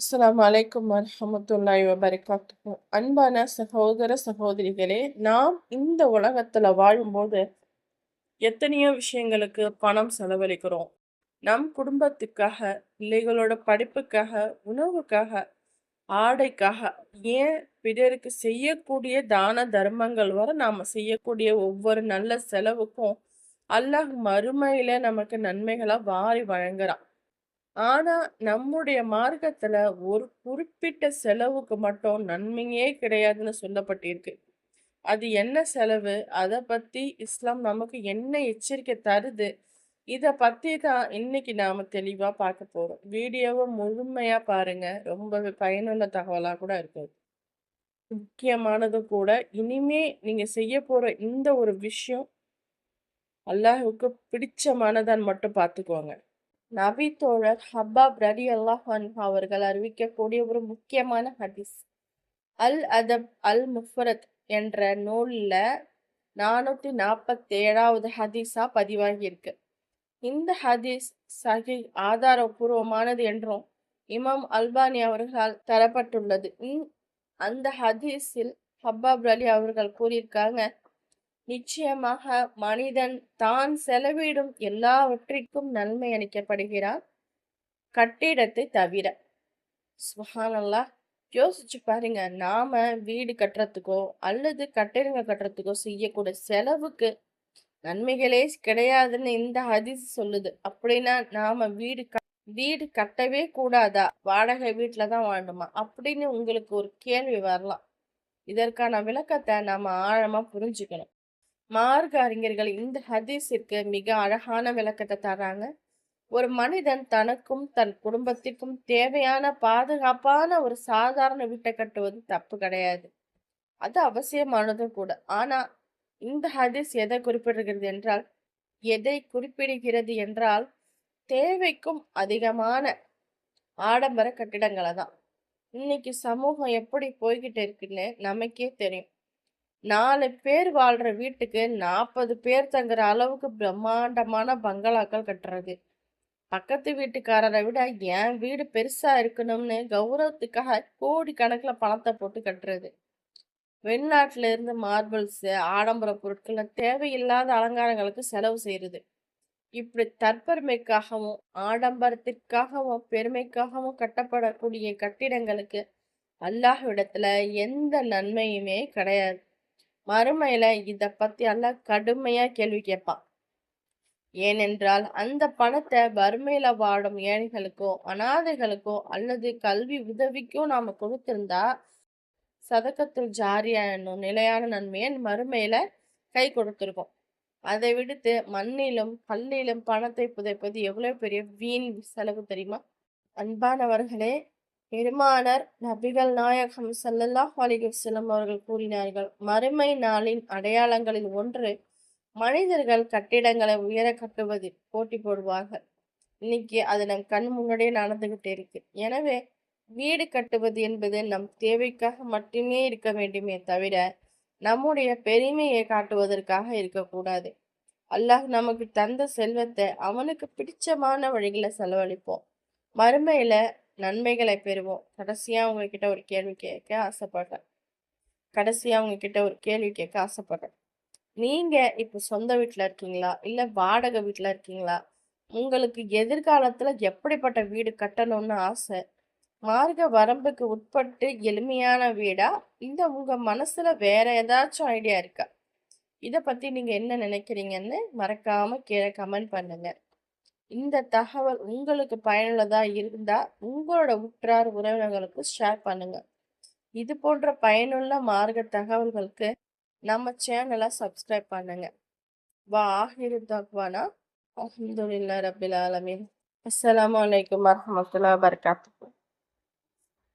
அஸ்ஸலாமு அலைக்கும் வரஹ்மத்துல்லாஹி வபரகாத்துஹு. அன்பான சகோதர சகோதரிகளே, நாம் இந்த உலகத்துல வாழும்போது எத்தனையோ விஷயங்களுக்கு பணம் செலவழிக்கிறோம். நம் குடும்பத்துக்காக, பிள்ளைகளோட படிப்புக்காக, உணவுக்காக, ஆடைக்காக, ஏன் பிறருக்கு செய்யக்கூடிய தான தர்மங்கள் வரை நாம செய்யக்கூடிய ஒவ்வொரு நல்ல செலவுக்கும் அல்லாஹ் மறுமையில நமக்கு நன்மைகளா வாரி வழங்குறான். ஆனா, நம்முடைய மார்க்கத்துல ஒரு குறிப்பிட்ட செலவுக்கு மட்டும் நன்மையே கிடையாதுன்னு சொல்லப்பட்டிருக்கு. அது என்ன செலவு? அத பத்தி இஸ்லாம் நமக்கு என்ன எச்சரிக்கை தருது? இத பத்தி தான் இன்னைக்கு நாம தெளிவா பார்க்க போறோம். வீடியோவ முழுமையா பாருங்க. ரொம்பவே பயனுள்ள தகவலா கூட இருக்கும். முக்கியமானதும் கூட. இனிமே நீங்க செய்ய போற இந்த ஒரு விஷயம் அல்லாஹ்வுக்கு பிடிச்சமானதான்னு மட்டும் பார்த்துக்கோங்க. நபி தோழர் ஹப்பாப் ரலியல்லாஹு அன்ஹு அவர்கள் அறிவிக்கக்கூடிய ஒரு முக்கியமான ஹதீஸ். அல் அதப் அல் முஃபரத் என்ற நூல்ல 447வது ஹதீஸா பதிவாகி இருக்கு. இந்த ஹதீஸ் சஹீஹ் ஆதாரபூர்வமானது என்றும் இமாம் அல்பானி அவர்களால் தரப்பட்டுள்ளது. அந்த ஹதீஸில் ஹப்பாப் ரலி அவர்கள் கூறியிருக்காங்க, நிச்சயமாக மனிதன் தான் செலவிடும் எல்லாவற்றிற்கும் நன்மை அளிக்கப்படுகிறான், கட்டிடத்தை தவிர. சுப்ஹானல்லாஹ். யோசிச்சு பாருங்க. நாம வீடு கட்டுறதுக்கோ அல்லது கட்டிடங்கள் கட்டுறதுக்கோ செய்யக்கூடிய செலவுக்கு நன்மைகளே கிடையாதுன்னு இந்த ஹதீஸ் சொல்லுது. அப்படின்னா நாம வீடு கட்டவே கூடாதா? வாடகை வீட்டுல தான் வாழணுமா அப்படின்னு உங்களுக்கு ஒரு கேள்வி வரலாம். இதற்கான விளக்கத்தை நாம ஆழமா புரிஞ்சுக்கணும். மார்க்க அறிஞர்கள் இந்த ஹதீஸிற்கு மிக அழகான விளக்கத்தை தராங்க. ஒரு மனிதன் தனக்கும் தன் குடும்பத்திற்கும் தேவையான பாதுகாப்பான ஒரு சாதாரண வீட்டை கட்டுவது தப்பு கிடையாது. அது அவசியமானதும் கூட. ஆனா இந்த ஹதீஸ் எதை குறிப்பிடுகிறது என்றால் தேவைக்கும் அதிகமான ஆடம்பர கட்டிடங்களை தான். இன்னைக்கு சமூகம் எப்படி போய்கிட்டு இருக்குன்னு நமக்கே தெரியும். 4 பேர் வாழ்ற வீட்டுக்கு 40 பேர் தங்குற அளவுக்கு பிரம்மாண்டமான பங்களாக்கள் கட்டுறது. பக்கத்து வீட்டுக்காரரை விட என் வீடு பெருசா இருக்கணும்னு கௌரவத்துக்காக கோடி கணக்குல பணத்தை போட்டு கட்டுறது. வெளிநாட்டுல இருந்து மார்பிள்ஸ், ஆடம்பர பொருட்கள், தேவையில்லாத அலங்காரங்களுக்கு செலவு செய்யறது. இப்படி தற்பெருமைக்காகவும் ஆடம்பரத்திற்காகவும் பெருமைக்காகவும் கட்டப்படக்கூடிய கட்டிடங்களுக்கு அல்லாஹ்விடத்துல எந்த நன்மையுமே கிடையாது. மறுமையில இத பத்தி அல்லாஹ் கடுமையா கேள்வி கேட்பான். ஏனென்றால் அந்த பணத்தை வறுமையில வாடும் ஏழைகளுக்கோ அனாதைகளுக்கோ அல்லது கல்வி உதவிக்கோ நாம கொடுத்திருந்தா சதக்கத்துல் ஜாரியா என்னும் நிலையான நன்மையை மறுமையில கை கொடுத்திருக்கோம். அதை விடுத்து மண்ணிலும் கல்லிலும் பணத்தை புதைப்பது எவ்வளவு பெரிய வீண் செலவு தெரியுமா? அன்பானவர்களே, பெருமானார் நபிகள் நாயகம் ஸல்லல்லாஹு அலைஹி வஸல்லம் அவர்கள் கூறினார்கள், மறுமை நாளின் அடையாளங்களில் ஒன்று மனிதர்கள் கட்டிடங்களை உயர கட்டுவது போட்டி போடுவார்கள். இன்னைக்கு அது நம் கண் முன்னாடியே நடந்துகிட்டே இருக்கு. எனவே வீடு கட்டுவது என்பது நம் தேவைக்காக மட்டுமே இருக்க வேண்டுமே தவிர நம்முடைய பெருமையை காட்டுவதற்காக இருக்கக்கூடாது. அல்லாஹ் நமக்கு தந்த செல்வத்தை அவனுக்கு பிடிச்சமான வழிகளை செலவழிப்போம். மறுமையில நன்மைகளை பெறுவோம். கடைசியா உங்ககிட்ட ஒரு கேள்வி கேட்க ஆசைப்படுறேன். நீங்க இப்ப சொந்த வீட்டுல இருக்கீங்களா? இல்ல வாடகை வீட்டுல இருக்கீங்களா? உங்களுக்கு எதிர்காலத்துல எப்படிப்பட்ட வீடு கட்டணும்னு ஆசை? மார்க்க வரம்புக்கு உட்பட்டு எளிமையான வீடா? இல்ல உங்க மனசுல வேற ஏதாச்சும் ஐடியா இருக்கா? இத பத்தி நீங்க என்ன நினைக்கிறீங்கன்னு மறக்காம கீழே கமெண்ட் பண்ணுங்க. இந்த தகவல் உங்களுக்கு பயனுள்ளதா இருந்தா உங்களோட உற்றார் உறவினர்களுக்கு ஷேர் பண்ணுங்க. இது போன்ற பயனுள்ள மார்க்க தகவல்களுக்கு நம்ம சேனலை சப்ஸ்கிரைப் பண்ணுங்க. வாஹிரு தக்வானா அல்ஹம்துலில்லாஹி ரப்பில் ஆலமீன். அஸ்ஸலாமு அலைக்கும் வரஹ்மத்துல்லாஹி வபரகாத்துஹு.